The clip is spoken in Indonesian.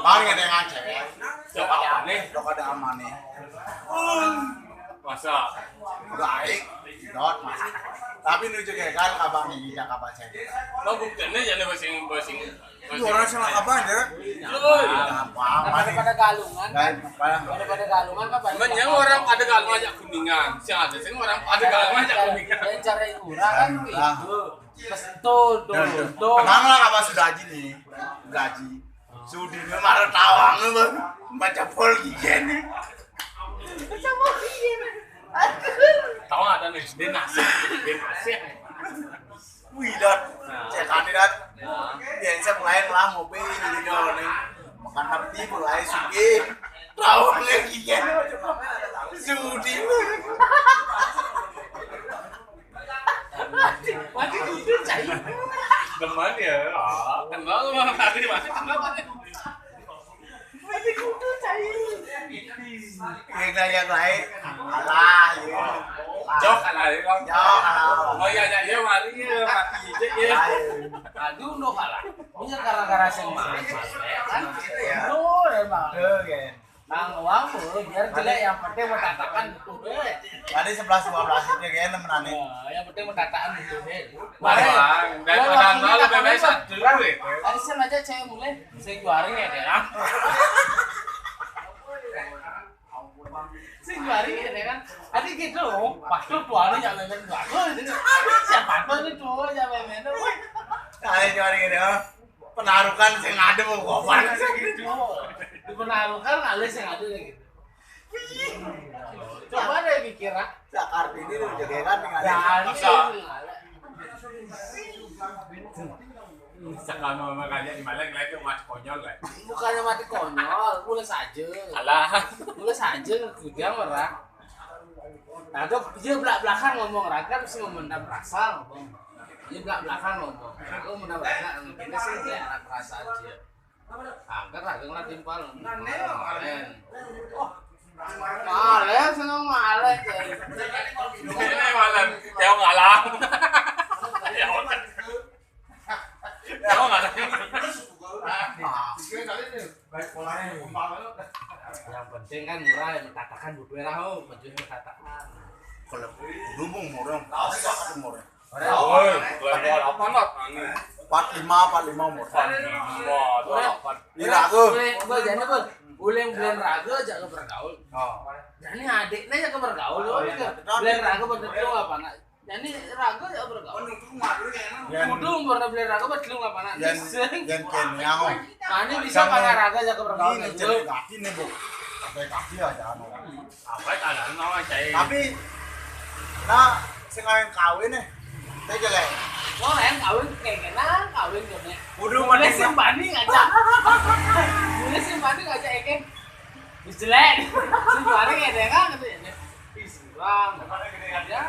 Bang ada yang ngajak ya. Coba aneh. Dok ada aman nih. Masa Baik. Dot mas. Tapi nu juga kan abang ini tidak kabar saya. lo buktinya jangan basing. Itu orang salah kabar ya. Apa? Pada galungan. Pada Galungan kapan? Banyak orang ada galung aja kuningan. Si ada sih orang ada galung aja kuningan. Dan cara urang kan gitu. Betul, tuh. Tenang lah kabar sudah haji nih. Gaji. Sudi nih marah tawang bang. Baca pol gini. Tahu ada nih denasi. Wih dot. Saya kandidat. Biasa mulai lah mobil di dalam nih. Makan hati mulai sugi. Tawang lagi gini. Sudi. Mati kudu cai. Teman ya. Kenal mah tadi masih kenal aja. Mati kudu cai. Yang lain. Alah ya. Jok ala ya kan. Jok ala. Oh iya ya mari ya mati ya. Aduh no kalah. Punya gara-gara sing mas. Kan? Ya. Tuh emang. Oke. Nang uang biar jelek yang penting mentatakan itu deh. Tadi 11-12 itu kayaknya nemenanin. Yang penting mentatakan itu deh. Bang, daripada malu bebas dulu ya. Arisan aja saya mulai saya juaring ya deh kan. Saya juaring ya deh kan. Adik gitu, waktu tuanya jangan main bagus. Siapa tuh itu jangan main. Kali cuma gini oh. Penarukan sing ada mau gofan Gitu. Di penarukan alis yang ada gitu. Coba deh pikir ah. Sakar ini lu jaga kan dengan Sekarang mama kalian di Malang lagi mati konyol kan. Bukannya mati konyol, mulai saja. Alah. Mulai saja kudang orang. Nah, dia belak-belakan ngomong raga mesti memendam rasa ngomong. Dia belak-belakan ngomong. Aku memendam rasa, mungkin sih dia anak rasa aja. Angkat raga ngeliat timpal. Malen, seneng malen. Ini malam, jauh ngalah. Jauh ngalah. Yang penting kan murah yang mentatkan butuh raho, penjual mentatkan. kalau dubung murah, pasti murah. Oi, level apa nak? 45 murah. Iya aku. Gue jadi apa? Boleh bulan raga aja ke bergaul. Jadi adiknya aja ke bergaul. Bulan raga betul apa nak? Jadi raga aja bergaul. Kudu pernah beli raga betul apa nak? Yang kenyang. Mana bisa pakai raga aja ke bergaul? Ini jadi kaki nih bu. Sampai kaki aja anu. Apa ada nama cai? Tapi, nah, sengaja kawin nih. Saya jelek. Oh, yang kawin kayak gimana? Kawin gimana? Udah Boleh simbanding aja. Boleh simbanding aja Eken. Jelek. Simbanding ya deh kan gitu ya. Ih, simbang. Ya.